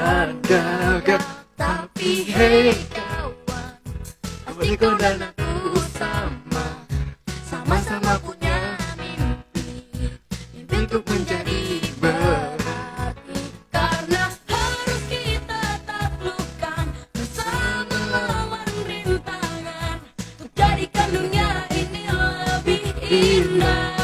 dan gagal. Tapi hey kawan, pasti kau dan aku sama-sama punya mimpi untuk menjadi berarti. Karena harus kita taklukkan bersama lawan rintangan untuk jadikan dunia ini lebih indah.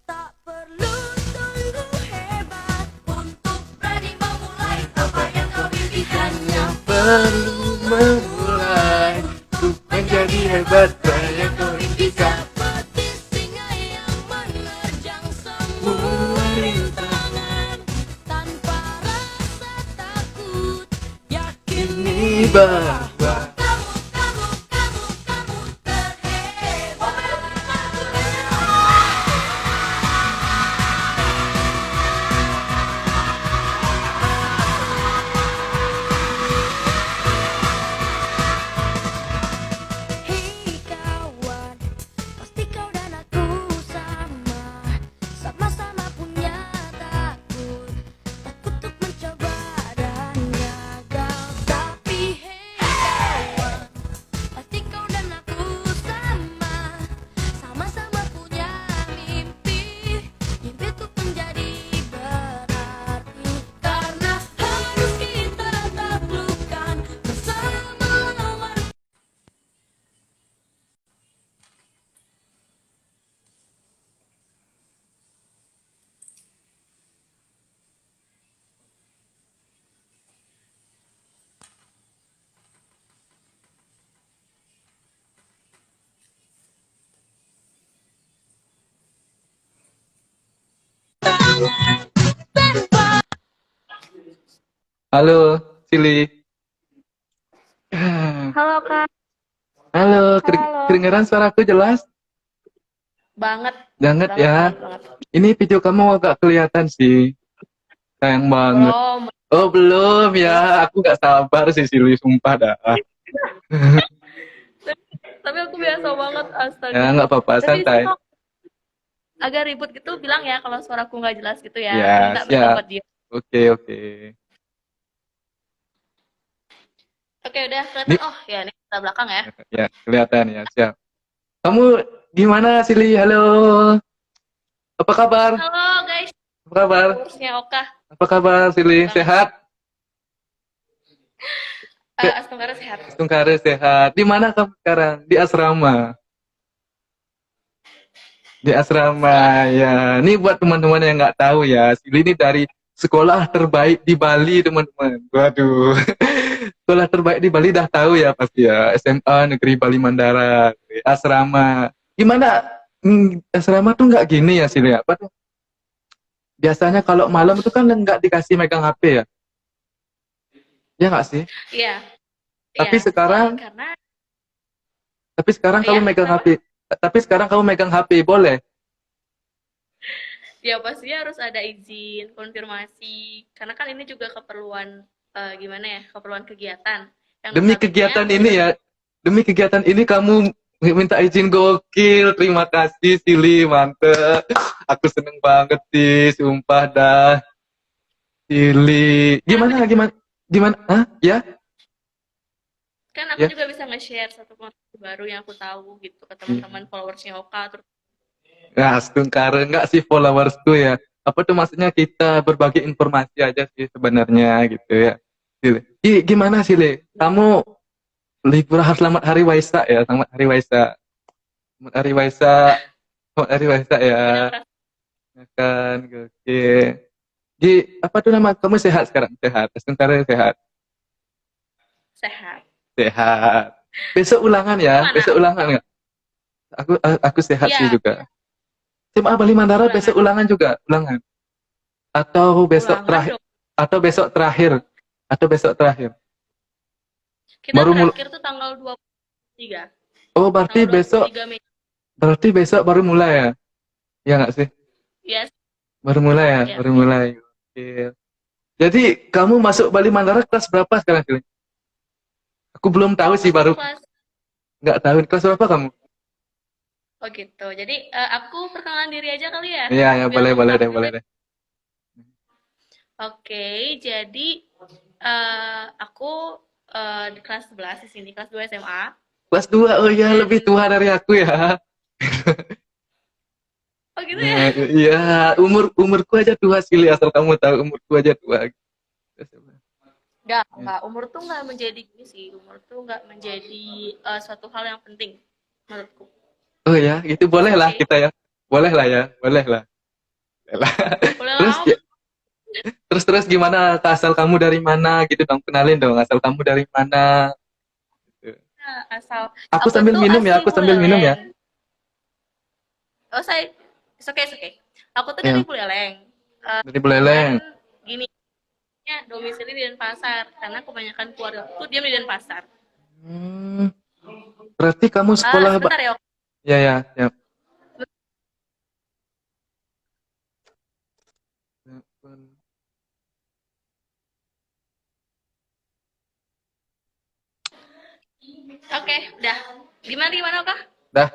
Tak perlu tunggu hebat untuk berani memulai apa yang kau impi. Hanya perlu memulai untuk menjadi hebat yang kau impikan. Seperti singa yang menerjang semua rintangan tanpa rasa takut, yakini bahwa kamu terhebat. Hei kawan, pasti kau dan aku sama-sama punya takut untuk mencoba dan gagal. Tapi hei kawan, pasti kau dan aku sama-sama punya mimpi untuk menjadi berarti. Karena harus kita taklukkan bersama lawan. Halo, Sili. Halo Kak. Halo, Halo. kedengeran suaraku jelas? Banget. Banget ya. Banget. Ini video kamu agak kelihatan sih. Sayang banget. Belum. Oh, belum ya. Aku gak sabar sih, Sili. Sumpah dah. Tapi aku biasa banget, astaga. Ya, gak apa-apa. Tapi Santai. kalau agak ribut gitu, bilang ya kalau suaraku nggak jelas gitu ya. Ya, Minta siap. pendapat dia. Oke. Oke, udah kelihatan. Oh, ya ini kita belakang ya. Ya, kelihatan ya. Siap. Kamu gimana, Sili? Halo. Apa kabar? Halo guys, Apa kabar? kursnya Oka. Apa kabar, Sili? Sehat? Astungkara sehat. Tungkare sehat. Di mana kamu sekarang? Di asrama. Di asrama ya. Ini buat teman-teman yang nggak tahu ya, Sili ini dari sekolah terbaik di Bali, teman-teman. Waduh. Sekolah terbaik di Bali dah tahu ya pasti ya. SMA Negeri Bali Mandara, asrama. Gimana? Asrama tuh nggak gini ya, Sili. Apa tuh? Biasanya kalau malam itu kan nggak dikasih megang HP ya. Ya nggak sih? Iya. Tapi Iya, sekarang karena kamu Iya, megang kenapa? HP. Tapi sekarang kamu megang HP, boleh? ya pastinya harus ada izin, konfirmasi. Karena kan ini juga keperluan gimana ya? Keperluan kegiatan. Yang Demi notabene kegiatan ini ya, demi kegiatan ini kamu minta izin, gokil. Terima kasih, Sili, mantep. Aku seneng banget sih, sumpah dah. Sili. Gimana? Hah? Ya? kan aku Ya? juga bisa nge-share satu konsep baru yang aku tahu gitu ke teman-teman followersnya Oka. Terus Nah, Stungkare enggak sih followersku ya. Apa tuh maksudnya kita berbagi informasi aja sih sebenarnya gitu ya. Sili. Gimana, Sili? Kamu liburan, selamat hari Waisak ya, selamat hari Waisak. Selamat hari Waisak. Selamat hari Waisak ya. udah ngerasa Ya kan, oke. Apa tuh nama kamu sehat sekarang? Sehat. Stungkare sehat. sehat. Sehat. Besok ulangan ya, Gimana? besok ulangan nggak? Aku sehat Iya. sih juga. SMA Bali Mandara Ulangan. besok ulangan juga, ulangan. Atau besok Ulangan terakhir, dong. atau besok terakhir. Kita Baru terakhir tuh tanggal 23. Oh, berarti Tanggal besok 23 Mei. baru mulai ya? Ya nggak sih? Yes. Baru mulai ya, Iya. baru mulai. Oke. Jadi kamu masuk Bali Mandara kelas berapa sekarang, Sili? Aku belum tahu sih, baru Kelas. nggak tahu kelas berapa kamu. Oh gitu. Jadi aku perkenalan diri aja kali ya. Iya, ya, Biar boleh lengkap deh, juga. boleh deh. Oke, jadi aku di kelas 11 di sini, kelas 2 SMA. Kelas 2, oh ya, Dan, lebih tua dari aku ya. oh gitu ya? Nah, iya, umurku aja tua sih, asal kamu tahu umurku aja tua. Enggak. Umur tuh nggak menjadi gini sih. Umur tuh nggak menjadi suatu hal yang penting menurutku. Oh ya, itu It's boleh lah okay. kita ya. Boleh lah ya, boleh lah. Boleh lah. Boleh Terus lah. terus gimana? Asal kamu dari mana gitu dong? Kenalin dong, asal kamu dari mana? Gitu. Asal Aku aku sambil tuh minum ya, asli aku sambil minum ya. Buleleng. Oh saya, it's okay. Aku tuh Ya, dari Buleleng. dari Cuman Buleleng. gini, ya domisili di Denpasar karena kebanyakan keluarga aku diam di Denpasar. Hmm, berarti kamu sekolah, Sebentar ya. ya ya ya. Oke, udah. Gimana kah? Dah.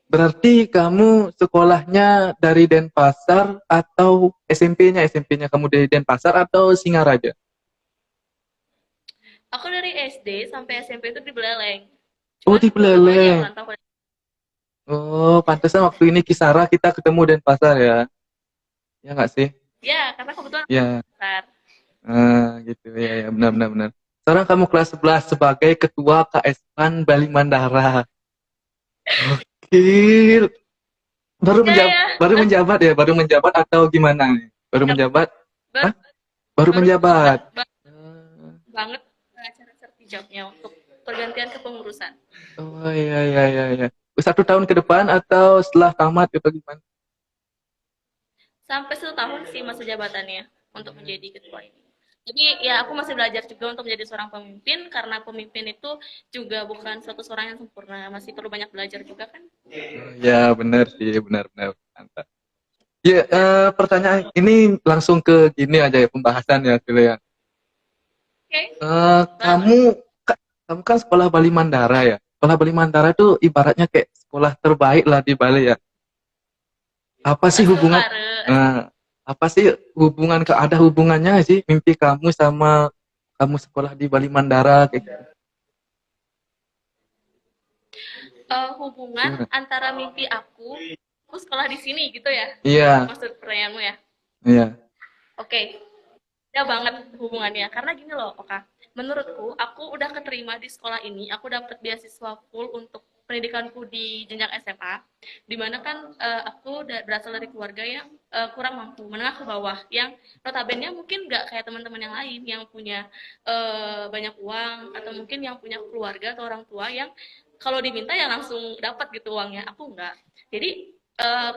Berarti kamu sekolahnya dari Denpasar atau SMP-nya kamu dari Denpasar atau Singaraja? Aku dari SD sampai SMP itu di Buleleng. Oh, Cuman di keluarga aja yang Buleleng. merantau. Oh, pantesan waktu ini Kisara kita ketemu Denpasar ya. Ya nggak sih? Ya, karena kebetulan Ya, besar. gitu ya, ya benar benar benar. Sekarang kamu kelas 11 sebagai ketua KS PAN Bali Mandara. Gokil. Ya, ya. Baru menjabat ya, baru menjabat atau gimana nih? Baru menjabat? Baru, Hah? Baru baru menjabat. banget acara sertijabnya untuk pergantian kepengurusan. Oh iya iya iya iya. 1 tahun ke depan atau setelah tamat atau gimana? Sampai 1 tahun sih masa jabatannya untuk menjadi ketua ini. Jadi ya aku masih belajar juga untuk menjadi seorang pemimpin karena pemimpin itu juga bukan suatu seorang yang sempurna, masih perlu banyak belajar juga kan. Oh, ya benar sih, benar benar. Mantap. Ya, pertanyaan ini langsung ke gini aja ya pembahasan ya dulu ya. Oke, Eh, banget. kamu kan sekolah Bali Mandara ya. Sekolah Bali Mandara itu ibaratnya kayak sekolah terbaik lah di Bali ya. Apa sih hubungan? Astungkare. Nah, apa sih ada hubungannya nggak sih mimpi kamu sama kamu sekolah di Bali Mandara kayak gitu? Hubungan Gimana? antara mimpi aku sekolah di sini gitu ya. Iya, Maksud pertanyaanmu ya. iya. Oke, ada banget hubungannya karena gini loh, Oka. Menurutku, aku udah keterima di sekolah ini, aku dapat beasiswa full untuk pendidikanku di jenjang SMA, dimana kan aku berasal dari keluarga yang kurang mampu, menengah ke bawah, yang notabene mungkin nggak kayak teman-teman yang lain yang punya banyak uang atau mungkin yang punya keluarga atau orang tua yang kalau diminta ya langsung dapat gitu uangnya. Aku nggak. Jadi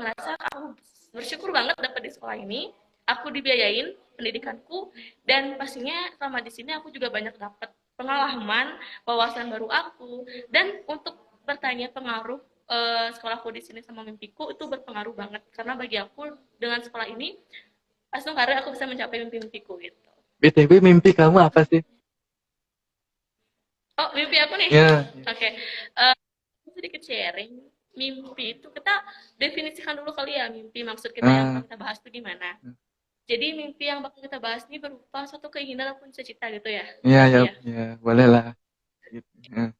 merasa aku bersyukur banget dapat di sekolah ini, aku dibiayain pendidikanku, dan pastinya selama di sini aku juga banyak dapat pengalaman, wawasan baru aku, dan untuk bertanya pengaruh sekolahku di sini sama mimpiku itu berpengaruh banget karena bagi aku dengan sekolah ini langsung karena aku bisa mencapai mimpi-mimpiku gitu. BTW mimpi kamu apa sih? Oh, mimpi aku nih. Ya, Oke. Sedikit sharing. Mimpi itu kita definisikan dulu kali ya, mimpi maksud kita yang ah, kita bahas itu gimana. Jadi mimpi yang bakal kita bahas ini berupa suatu keinginan ataupun cita-cita gitu ya. ya, ya, Ya. ya, boleh lah. Gitu. Ya.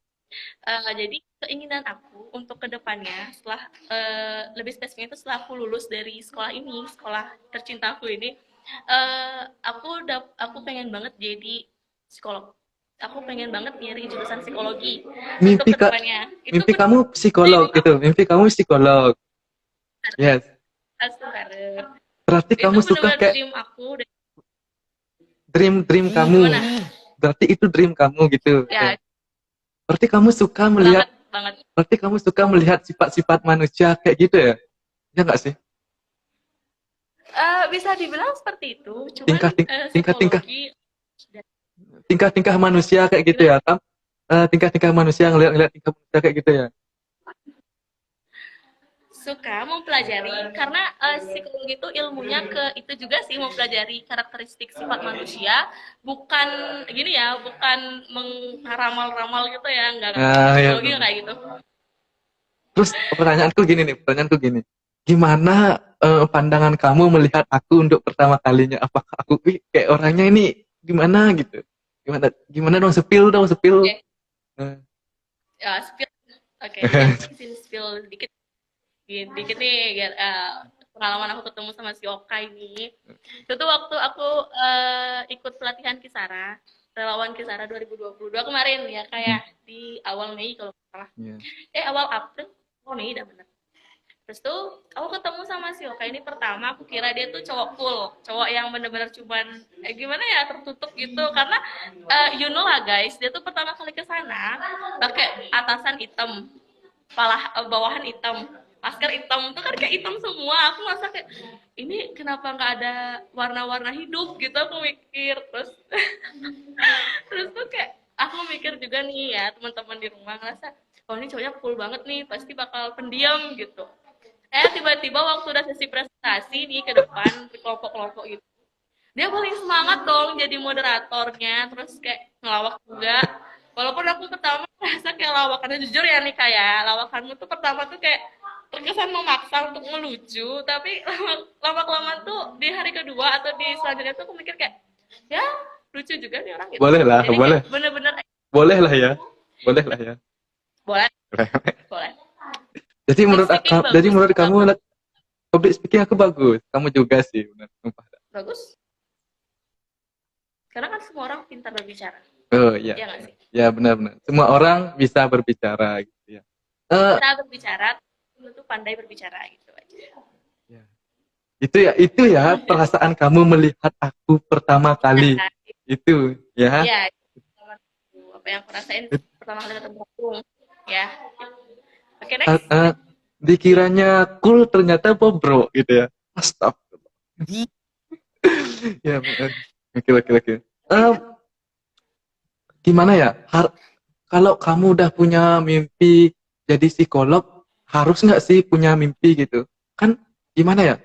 Jadi keinginan aku untuk kedepannya setelah lebih spesifiknya itu setelah aku lulus dari sekolah ini, sekolah tercintaku ini, aku pengen banget jadi psikolog. Aku pengen banget nyari jurusan psikologi untuk Mimpi kak, kedepannya. Itu mimpi pun kamu psikolog dream gitu. Mimpi kamu psikolog. Yes. aku. Berarti Itu kamu suka benar-benar kayak dream aku. dream kamu. Gimana? Berarti itu dream kamu gitu. Ya, Berarti kamu suka melihat, banget banget. berarti kamu suka melihat sifat-sifat manusia kayak gitu ya? Ya nggak sih? Bisa dibilang seperti itu, cuman Tingkah tingkah tingkah psikologi tingkah manusia kayak gitu gimana? ya, kan? Tingkah manusia ngeliat tingkah manusia kayak gitu ya. Suka mempelajari karena psikologi itu ilmunya ke itu juga sih, mempelajari karakteristik sifat manusia, bukan gini ya, bukan mengaramal-ramal gitu ya, enggak, Ya. psikologi nggak kayak gitu. Terus pertanyaanku gini nih, gimana pandangan kamu melihat aku untuk pertama kalinya? Apakah aku kayak orangnya ini gimana gitu? Gimana gimana dong, spill. Oke, Eh, ya spill. Oke, jadi aku izin spill dikit, dikit nih, pengalaman aku ketemu sama si Oka ini. Itu tuh waktu aku ikut pelatihan Kisara, relawan Kisara 2022 kemarin ya, kayak di awal Mei kalau nggak salah. iya. Awal April, oh Mei dah bener. Terus tuh aku ketemu sama si Oka ini pertama, aku kira dia tuh cowok cool, cowok yang bener-bener cuman gimana ya, tertutup gitu. Karena you know lah guys, dia tuh pertama kali ke sana pakai atasan hitam, bawahan hitam, masker hitam tuh kan kayak hitam semua. Aku merasa kayak ini kenapa nggak ada warna-warna hidup gitu, aku mikir. Terus terus tuh kayak aku mikir juga nih ya, teman-teman di rumah ngerasa oh ini cowoknya cool banget nih, pasti bakal pendiam gitu. Tiba-tiba waktu udah sesi presentasi nih ke depan di kelompok-kelompok gitu, dia paling semangat dong jadi moderatornya, terus kayak ngelawak juga. Walaupun aku pertama merasa kayak lawakannya, jujur ya nih, kayak lawakanmu tuh pertama tuh kayak terkesan memaksa untuk ngelucu, tapi lama-kelamaan tuh di hari kedua atau di selanjutnya tuh aku mikir kayak ya lucu juga nih orang gitu. Boleh lah, Jadi boleh. kayak bener-bener Boleh lah ya. Boleh lah ya. boleh, boleh. Jadi menurut Speaking aku, jadi bagus, menurut kamu public speaking aku bagus. Kamu juga sih, benar. Sumpah. bagus. Karena kan semua orang pintar berbicara, Oh iya. ya nggak sih? Ya benar-benar. Semua orang bisa berbicara gitu ya. Bisa berbicara, itu pandai berbicara gitu aja. Ya. Itu ya perasaan kamu melihat aku pertama kali. Nah, Itu ya. iya, apa yang aku rasain pertama kali ketemu aku, ya. Oke, next. Dikiranya cool ternyata bobrok gitu ya. Astagfirullah. Ya benar. Oke. Gimana ya? Kalau kamu udah punya mimpi jadi psikolog, harus nggak sih punya mimpi gitu? Kan gimana ya?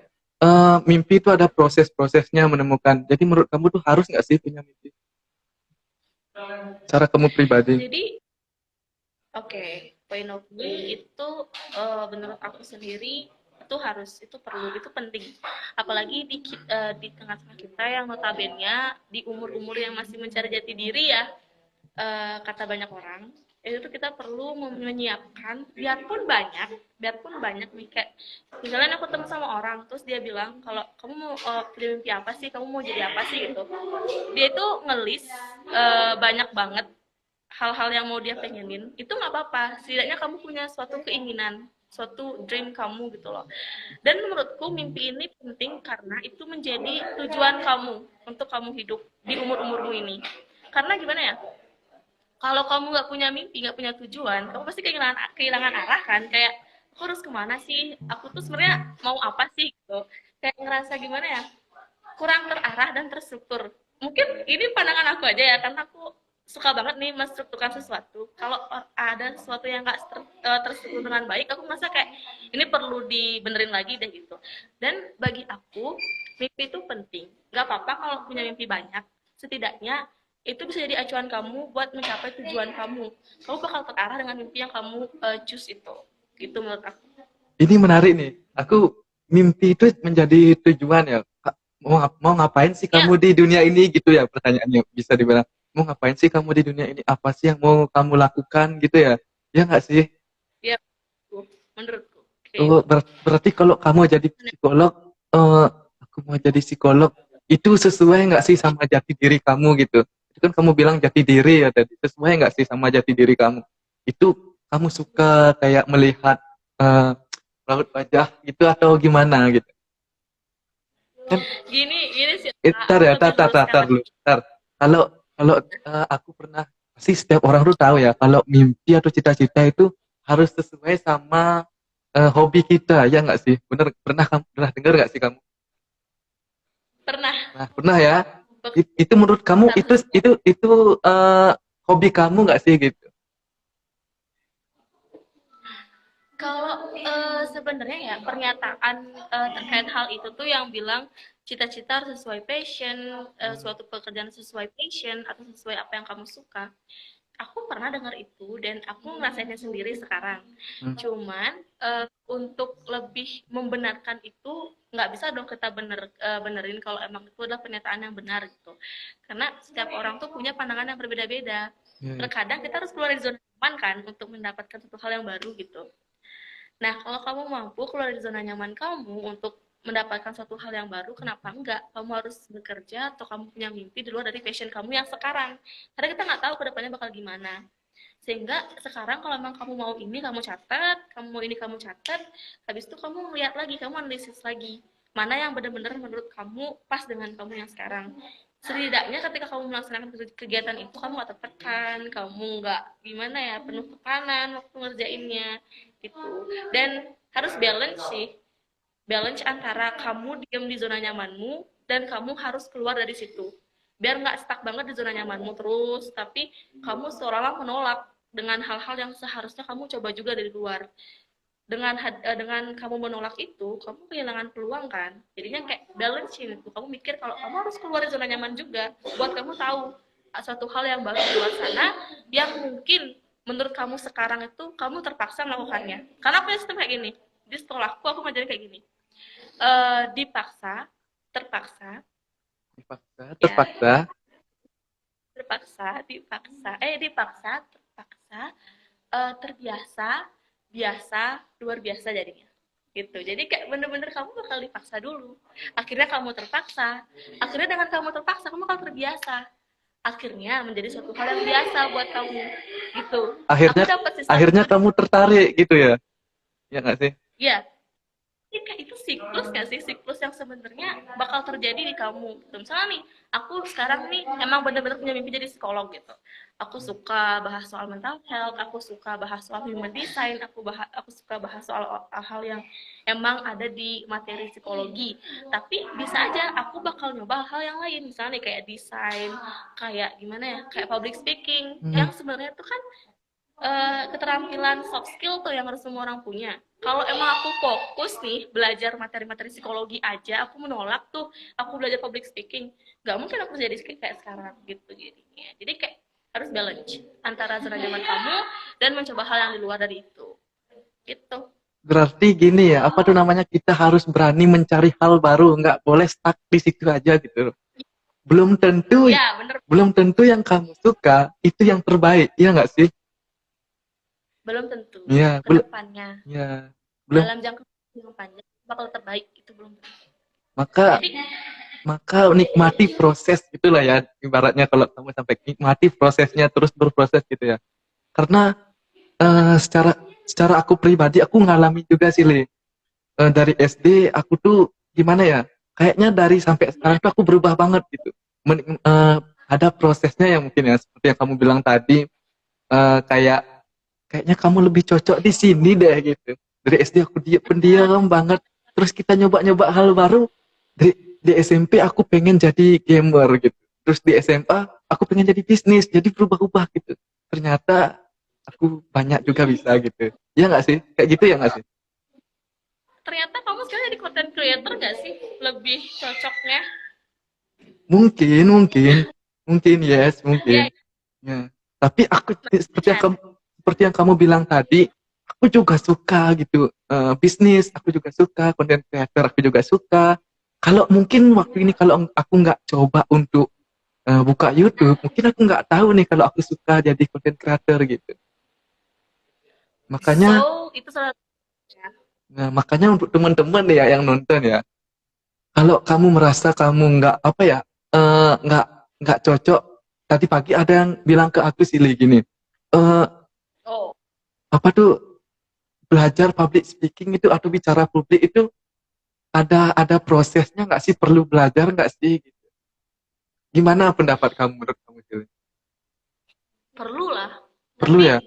Mimpi itu ada proses-prosesnya menemukan. Jadi menurut kamu tuh harus nggak sih punya mimpi? Cara kamu pribadi. Jadi, oke, point of view itu menurut aku sendiri itu harus, itu perlu, itu penting. Apalagi di tengah-tengah kita yang notabene di umur-umur yang masih mencari jati diri ya, kata banyak orang, itu tuh kita perlu menyiapkan, biarpun banyak nih, kayak misalnya aku ketemu sama orang terus dia bilang kalau kamu mau punya mimpi apa sih, kamu mau jadi apa sih gitu, dia itu ngelis banyak banget hal-hal yang mau dia pengenin. Itu nggak apa-apa, setidaknya kamu punya suatu keinginan, suatu dream kamu gitu loh. Dan menurutku mimpi ini penting karena itu menjadi tujuan kamu untuk kamu hidup di umur-umurmu ini. Karena gimana ya, kalau kamu nggak punya mimpi, nggak punya tujuan, kamu pasti kehilangan arah kan. Kayak aku harus kemana sih, aku tuh sebenarnya mau apa sih gitu, kayak ngerasa gimana ya, kurang terarah dan terstruktur. Mungkin ini pandangan aku aja ya, karena aku suka banget nih menstrukturkan sesuatu. Kalau ada sesuatu yang nggak terstruktur dengan baik, aku merasa kayak ini perlu dibenerin lagi deh gitu. Dan bagi aku mimpi itu penting, nggak apa-apa kalau punya mimpi banyak, setidaknya itu bisa jadi acuan kamu buat mencapai tujuan kamu. Kamu bakal terarah dengan mimpi yang kamu choose itu. Gitu menurut aku. Ini menarik nih. Aku mimpi itu menjadi tujuan ya. Mau ngapain sih kamu di dunia ini gitu ya, pertanyaannya bisa dibilang. Mau ngapain sih kamu di dunia ini? Apa sih yang mau kamu lakukan gitu ya? Ya nggak sih? Ya, menurutku. Oh, berarti kalau kamu jadi psikolog, aku mau jadi psikolog, itu sesuai nggak sih sama jati diri kamu gitu? Itu kan kamu bilang jati diri ya tadi, sesuai nggak sih sama jati diri kamu? Itu kamu suka kayak melihat raut wajah gitu atau gimana gitu? Kan, Gini sih. tar dulu. Kalau aku pernah, sih setiap orang tuh tahu ya, kalau mimpi atau cita-cita itu harus sesuai sama hobi kita, ya nggak sih? Bener, pernah dengar nggak sih kamu? Pernah. Nah, pernah ya. Itu menurut kamu itu hobi kamu nggak sih gitu? Kalau sebenarnya ya pernyataan terkait hal itu tuh yang bilang cita-cita harus sesuai passion, suatu pekerjaan sesuai passion atau sesuai apa yang kamu suka. aku pernah dengar itu dan aku ngerasainnya sendiri sekarang. Hmm. Cuman untuk lebih membenarkan itu nggak bisa dong kita benerin kalau emang itu adalah pernyataan yang benar gitu. Karena setiap orang tuh punya pandangan yang berbeda-beda. Ya, ya. Terkadang kita harus keluar dari zona nyaman kan untuk mendapatkan satu hal yang baru gitu. Nah, kalau kamu mampu keluar dari zona nyaman kamu untuk mendapatkan suatu hal yang baru, kenapa enggak? Kamu harus bekerja atau kamu punya mimpi di luar dari passion kamu yang sekarang. Karena kita nggak tahu kedepannya bakal gimana. Sehingga sekarang kalau memang kamu mau ini, kamu catat, kamu mau ini, kamu catat, habis itu kamu lihat lagi, kamu analisis lagi. Mana yang benar-benar menurut kamu pas dengan kamu yang sekarang. Setidaknya ketika kamu melaksanakan kegiatan itu, kamu nggak tertekan, kamu nggak gimana ya, penuh tekanan waktu ngerjainnya, gitu. Dan harus balance sih, balance antara kamu diam di zona nyamanmu dan kamu harus keluar dari situ biar nggak stuck banget di zona nyamanmu terus tapi kamu seolah-olah menolak dengan hal-hal yang seharusnya kamu coba juga dari luar dengan kamu menolak itu kamu kehilangan peluang kan jadinya kayak balance itu kamu mikir kalau kamu harus keluar dari zona nyaman juga buat kamu tahu suatu hal yang baru di luar sana yang mungkin menurut kamu sekarang itu kamu terpaksa melakukannya karena aku sistem kayak gini di sekolahku aku ngajarin kayak gini dipaksa terpaksa Dipaksa, ya terpaksa. dipaksa terpaksa terbiasa biasa luar biasa jadinya gitu jadi kayak bener-bener kamu bakal dipaksa dulu akhirnya kamu terpaksa akhirnya dengan kamu terpaksa kamu bakal terbiasa akhirnya menjadi suatu hal yang biasa buat kamu gitu aku Akhirnya dapat sistem akhirnya itu kamu tertarik gitu ya. Ya nggak sih? ya kayak itu siklus nggak sih siklus yang sebenarnya bakal terjadi di kamu gitu. Misalnya nih aku sekarang nih emang bener-bener punya mimpi jadi psikolog gitu aku suka bahas soal mental health aku suka bahas soal human design aku suka bahas soal hal yang emang ada di materi psikologi tapi bisa aja aku bakal nyoba hal yang lain misalnya nih kayak desain kayak gimana ya kayak public speaking Hmm. yang sebenarnya itu kan keterampilan soft skill tuh yang harus semua orang punya. Kalau emang aku fokus nih belajar materi-materi psikologi aja, aku menolak tuh aku belajar public speaking, nggak mungkin aku jadi kayak sekarang gitu jadinya. Jadi kayak harus balance antara zona nyaman kamu dan mencoba hal yang di luar dari itu. Gitu. Berarti gini ya, apa tuh namanya kita harus berani mencari hal baru, nggak boleh stuck di situ aja gitu. Belum tentu, Ya, bener. belum tentu yang kamu suka itu yang terbaik, ya nggak sih? Belum tentu. Iya, belum, Kedepannya, ya, belum. dalam jangka yang panjang bakal terbaik itu belum tentu. Maka, Jadi, maka nikmati proses itulah ya, ibaratnya kalau kamu sampai nikmati prosesnya terus berproses gitu ya. Karena secara secara aku pribadi aku ngalami juga sih Le. Dari SD aku tuh gimana ya? Kayaknya dari sampai sekarang tuh aku berubah banget gitu. Ada prosesnya yang mungkin ya seperti yang kamu bilang tadi kayak kayaknya kamu lebih cocok di sini deh gitu. Dari SD aku pendiam banget. Terus kita nyoba-nyoba hal baru. Di SMP aku pengen jadi gamer gitu. Terus di SMA aku pengen jadi bisnis. Jadi berubah-ubah gitu. Ternyata aku banyak juga bisa gitu. Iya nggak sih? Kayak gitu ya nggak sih? ternyata kamu sekarang jadi content creator nggak sih? Lebih cocoknya? Mungkin, mungkin yes, mungkin. Ya, Ya. Tapi aku chat. seperti yang kamu bilang tadi, aku juga suka gitu bisnis, aku juga suka content creator, aku juga suka. Kalau mungkin waktu ini kalau aku nggak coba untuk buka YouTube, mungkin aku nggak tahu nih kalau aku suka jadi content creator gitu. Makanya, So, itu salah satunya. makanya untuk teman-teman ya yang nonton ya, kalau kamu merasa kamu nggak apa ya, nggak cocok. Tadi pagi ada yang bilang ke aku sih gini, eh Oh, apa tuh belajar public speaking itu atau bicara publik itu ada prosesnya nggak sih, perlu belajar nggak sih gitu. Gimana pendapat kamu, menurut kamu Jul? perlu lah. Perlu Tapi ya.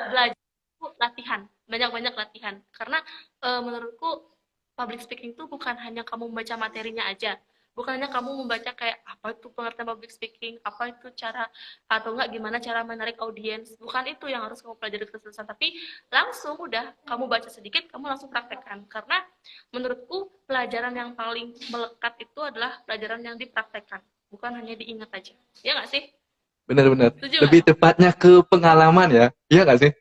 belajar itu latihan, banyak-banyak latihan. Karena menurutku public speaking itu bukan hanya kamu membaca materinya aja. Bukan hanya kamu membaca kayak apa itu pengertian public speaking, apa itu cara atau enggak gimana cara menarik audiens. Bukan itu yang harus kamu pelajari terus-terusan, tapi langsung udah kamu baca sedikit, kamu langsung praktekkan. Karena menurutku pelajaran yang paling melekat itu adalah pelajaran yang dipraktekkan, bukan hanya diingat aja. Ya nggak sih? benar-benar. Setuju nggak? Lebih tepatnya ke pengalaman ya, iya nggak sih?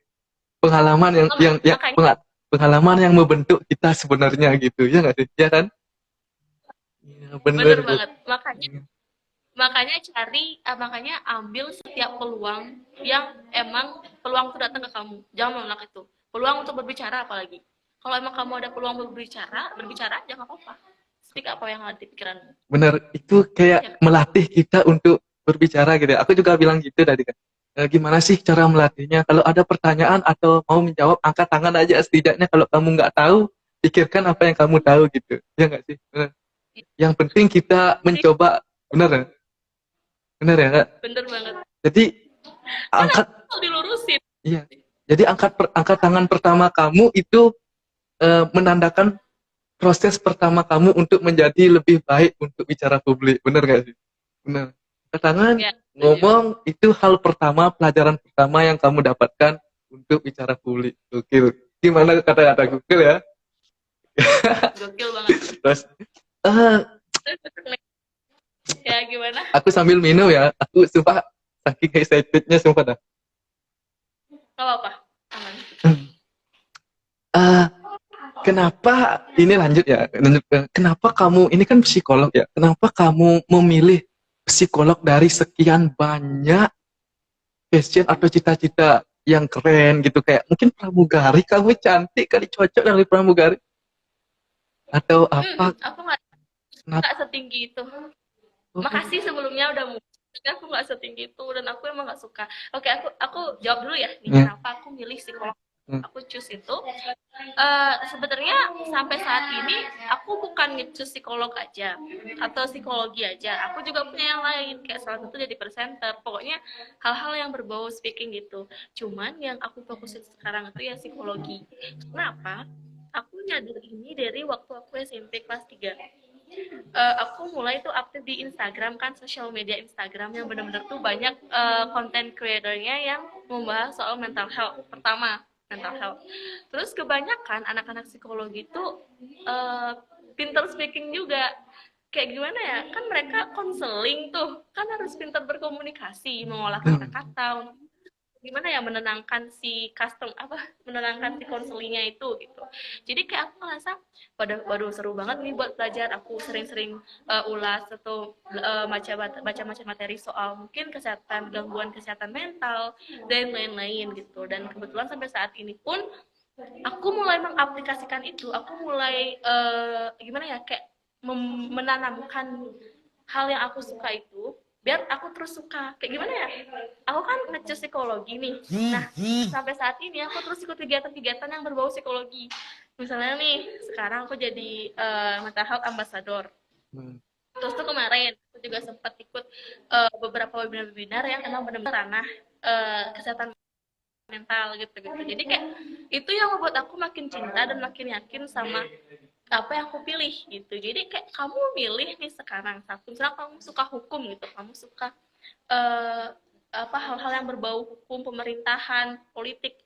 Pengalaman Makanya pengalaman yang membentuk kita sebenarnya gitu, ya nggak sih? Ya kan? Iya bener bener bu. banget. Makanya ambil setiap peluang yang emang peluang itu datang ke kamu. Jangan menolak itu. Peluang untuk berbicara apalagi. Kalau emang kamu ada peluang berbicara aja nggak apa-apa. Speak apa yang ada di pikiranmu. Bener, itu kayak Ya kan? melatih kita untuk berbicara gitu ya. Aku juga bilang gitu tadi kan. Gimana sih cara melatihnya? Kalau ada pertanyaan atau mau menjawab, angkat tangan aja setidaknya. Kalau kamu nggak tahu, pikirkan apa yang kamu tahu gitu. Ya nggak sih? Bener. Yang penting kita Jadi mencoba, bener ya? Bener ya Kak? bener banget. Jadi Kan angkat, kalau dilurusin. iya. Jadi angkat tangan pertama kamu itu menandakan proses pertama kamu untuk menjadi lebih baik untuk bicara publik. Bener gak sih? Bener. Angkat tangan, Ya, setuju. ngomong, itu hal pertama, pelajaran pertama yang kamu dapatkan untuk bicara publik. Gokil. Gimana kata-kata Google ya? Gokil banget. Terus, eh, Ya gimana? aku sambil minum ya. Aku sumpah, saking excitednya sumpah dah. Gak apa-apa. Aman. Eh, kenapa, ini lanjut ya, kenapa kamu, ini kan psikolog ya, kenapa kamu memilih psikolog dari sekian banyak passion atau cita-cita yang keren gitu, kayak mungkin pramugari, kamu cantik kali, cocok dari pramugari atau apa? Aku Kenapa? nggak setinggi itu. Oh, Makasih sebelumnya udah mau. Tapi aku nggak setinggi itu dan aku emang nggak suka. Oke, aku jawab dulu ya nih ya, kenapa aku milih psikolog. ya, Aku choose itu sebenarnya sampai saat ini aku bukan nge-choose psikolog aja atau psikologi aja. Aku juga punya yang lain kayak salah satu jadi presenter. Pokoknya hal-hal yang berbau speaking gitu. Cuman yang aku fokusin sekarang itu ya psikologi. Kenapa? Aku nyadar ini dari waktu aku SMP kelas 3. Aku mulai tuh aktif di Instagram kan, sosial media Instagram yang benar-benar tuh banyak content creatornya yang membahas soal mental health. Pertama, mental health. Terus kebanyakan anak-anak psikologi tuh pinter speaking juga. Kayak gimana ya? Kan mereka konseling tuh, kan harus pintar berkomunikasi, mengolah hmm, kata-kata, gimana ya menenangkan si konselingnya itu gitu. Jadi kayak aku ngerasa waduh seru banget nih buat belajar. Aku sering-sering ulas atau baca materi soal mungkin kesehatan, gangguan kesehatan mental dan lain-lain gitu. Dan kebetulan sampai saat ini pun aku mulai mengaplikasikan itu. Aku mulai gimana ya kayak menanamkan hal yang aku suka itu biar aku terus suka. Kayak gimana ya, aku kan ngecus psikologi nih. Nah, sampai saat ini aku terus ikut kegiatan-kegiatan yang berbau psikologi. Misalnya nih, sekarang aku jadi mental health ambassador. hmm, Terus tuh kemarin aku juga sempat ikut beberapa webinar-webinar yang emang benar-benar ranah kesehatan mental gitu-gitu. Jadi kayak itu yang membuat aku makin cinta dan makin yakin sama apa yang aku pilih gitu. Jadi kayak kamu milih nih sekarang satu, misalnya kamu suka hukum gitu, kamu suka eh, apa hal-hal yang berbau hukum, pemerintahan, politik.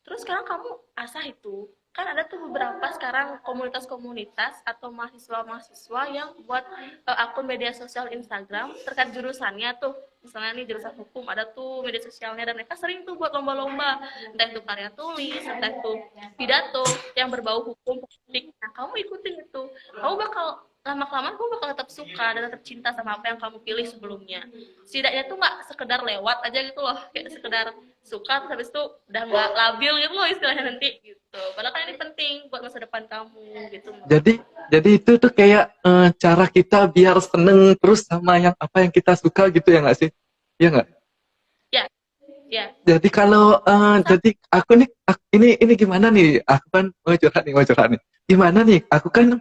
Terus sekarang kamu asah itu. Kan ada tuh beberapa sekarang komunitas-komunitas atau mahasiswa-mahasiswa yang buat akun media sosial Instagram terkait jurusannya tuh. Misalnya nih jurusan hukum ada tuh media sosialnya dan mereka sering tuh buat lomba-lomba. Entah itu karya tulis, entah itu pidato yang berbau hukum politik. Nah, kamu ikutin itu. Kamu bakal lama-kelamaan kamu bakal tetap suka dan tetap cinta sama apa yang kamu pilih sebelumnya. Setidaknya tuh nggak sekedar lewat aja gitu loh, kayak sekedar suka terus habis itu udah nggak labil gitu loh istilahnya nanti gitu. Padahal kan ini penting buat masa depan kamu gitu. jadi jadi itu tuh kayak cara kita biar seneng terus sama yang apa yang kita suka gitu ya nggak sih? Iya nggak? Ya, ya. Jadi kalau Sama, jadi aku nih ini gimana nih? Aku kan mau curhat nih. Gimana nih? Aku kan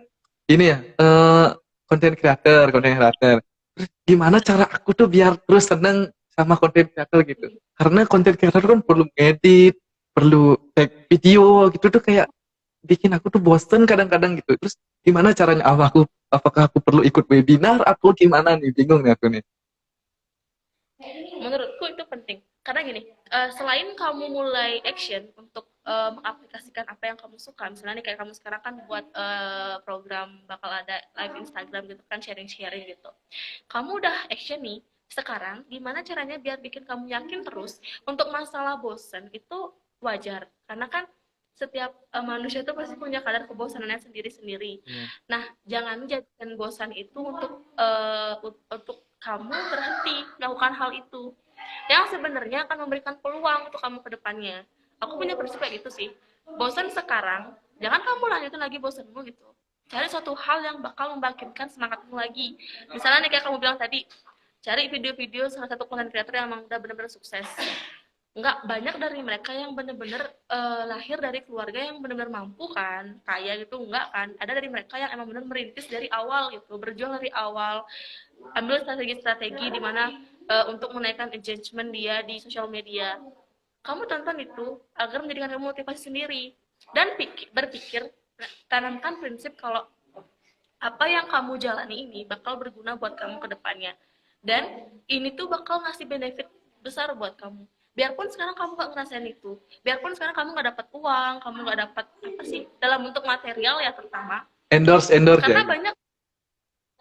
ini ya konten kreator. Terus gimana cara aku tuh biar terus seneng sama konten kreator gitu? Karena konten kreator kan perlu edit, perlu take video gitu tuh kayak bikin aku tuh bosen kadang-kadang gitu. Terus gimana caranya? Apakah aku perlu ikut webinar atau gimana nih? Bingung nih aku nih. menurutku itu penting karena gini, selain kamu mulai action untuk mengaplikasikan apa yang kamu suka, misalnya nih kayak kamu sekarang kan buat program bakal ada live Instagram gitu kan, sharing-sharing gitu, kamu udah action nih, sekarang gimana caranya biar bikin kamu yakin terus untuk masalah bosen itu wajar karena kan setiap manusia itu pasti punya kadar kebosanannya sendiri-sendiri. Nah, jangan jadikan bosan itu untuk kamu berhenti melakukan hal itu. Yang sebenarnya akan memberikan peluang untuk kamu ke depannya. Aku punya prinsip kayak gitu sih. Bosan sekarang, jangan kamu lanjutin lagi bosanmu gitu. Cari suatu hal yang bakal membangkitkan semangatmu lagi. Misalnya nih kayak kamu bilang tadi, cari video-video salah satu content creator yang emang udah benar-benar sukses. Nggak banyak dari mereka yang benar-benar lahir dari keluarga yang benar-benar mampu kan, kaya gitu, enggak kan. Ada dari mereka yang emang benar merintis dari awal gitu, berjuang dari awal, ambil strategi-strategi di mana untuk menaikkan engagement dia di sosial media. Kamu tonton itu agar menjadikan kamu motivasi sendiri dan berpikir, tanamkan prinsip kalau apa yang kamu jalani ini bakal berguna buat kamu ke depannya. Dan ini tuh bakal ngasih benefit besar buat kamu. Biarpun sekarang kamu gak ngerasain itu, biarpun sekarang kamu gak dapat uang, kamu gak dapat apa sih dalam bentuk material ya terutama. Endorse Karena ya. banyak.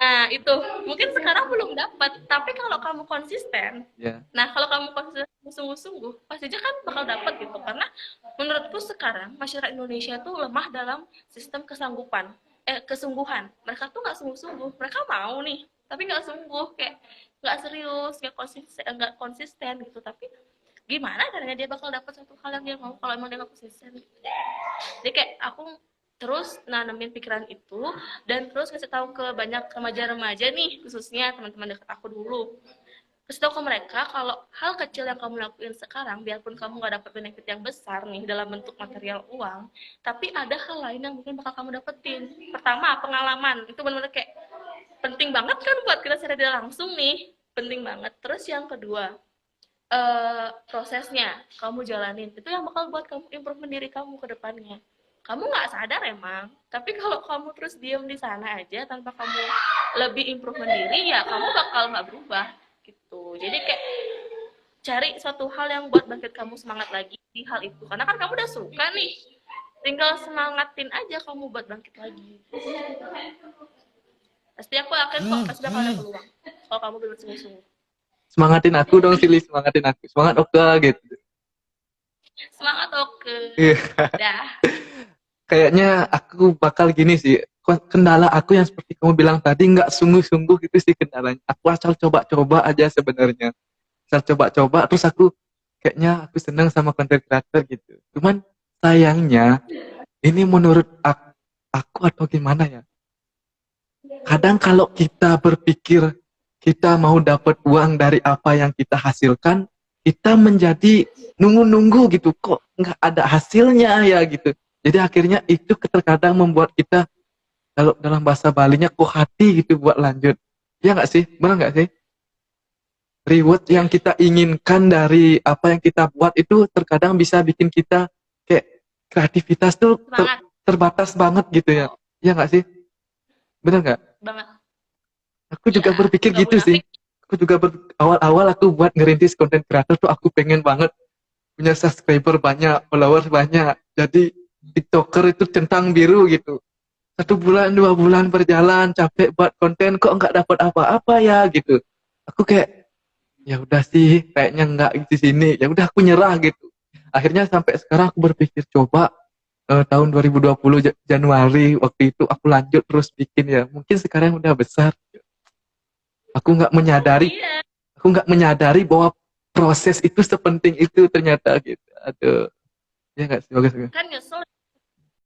Nah itu mungkin sekarang belum dapat, tapi kalau kamu konsisten, nah kalau kamu konsisten sungguh-sungguh, pasti aja kan bakal dapat gitu. Karena menurutku sekarang masyarakat Indonesia tuh lemah dalam sistem kesungguhan. Mereka tuh nggak sungguh-sungguh, mereka mau nih, tapi nggak sungguh, kayak nggak serius, nggak konsisten gitu. Tapi gimana caranya dia bakal dapat satu hal yang dia mau kalau emang dia nggak konsisten gitu. Jadi kayak aku terus nanemin pikiran itu dan terus kasih tahu ke banyak remaja-remaja nih, khususnya teman-teman dekat aku dulu, kasih tahu ke mereka kalau hal kecil yang kamu lakuin sekarang, biarpun kamu nggak dapat benefit yang besar nih dalam bentuk material uang, tapi ada hal lain yang mungkin bakal kamu dapetin. Pertama, pengalaman. Itu benar-benar kayak penting banget kan buat kita secara tidak langsung nih, penting banget. Terus yang kedua, prosesnya kamu jalanin itu yang bakal buat kamu improve diri kamu ke depannya. Kamu nggak sadar emang, tapi kalau kamu terus diem di sana aja tanpa kamu lebih improve diri, ya kamu bakal nggak berubah gitu. Jadi kayak cari suatu hal yang buat bangkit kamu semangat lagi di hal itu, karena kan kamu udah suka nih, tinggal semangatin aja kamu buat bangkit lagi. Pasti aku yakin kok pasti bakal ada peluang kalau kamu benar sungguh-sungguh. Semangatin aku dong, Silly, semangatin aku. Semangat Oka gitu. Semangat Oke. Dah. Kayaknya aku bakal gini sih. Kendala aku yang seperti kamu bilang tadi, nggak sungguh-sungguh itu sih kendalanya. Aku asal coba-coba aja sebenarnya. Asal coba-coba, terus kayaknya aku senang sama content creator gitu. Cuman sayangnya, ini menurut aku atau gimana ya? Kadang kalau kita berpikir kita mau dapat uang dari apa yang kita hasilkan, kita menjadi nunggu-nunggu gitu, kok nggak ada hasilnya ya gitu. Jadi akhirnya itu terkadang membuat kita, kalau dalam bahasa Balinya, kok hati gitu buat lanjut. Ya nggak sih? Benar nggak sih? Reward yang kita inginkan dari apa yang kita buat itu terkadang bisa bikin kita kayak kreativitas tuh terbatas banget gitu ya. Ya nggak sih? Benar nggak? Banget. Aku juga berpikir gitu sih. Aku juga awal-awal aku buat ngerintis konten kreator tuh aku pengen banget punya subscriber banyak, followers banyak. Jadi TikToker itu centang biru gitu. 1 bulan, 2 bulan berjalan, capek buat konten, kok nggak dapat apa-apa ya gitu. Aku kayak, ya udah sih, kayaknya nggak di sini. Ya udah aku nyerah gitu. Akhirnya sampai sekarang aku berpikir coba tahun 2020 Januari waktu itu aku lanjut terus bikin ya. Mungkin sekarang udah besar. Aku nggak menyadari bahwa proses itu sepenting itu ternyata gitu. Aduh, ya nggak sih, bagus. Kan nyesel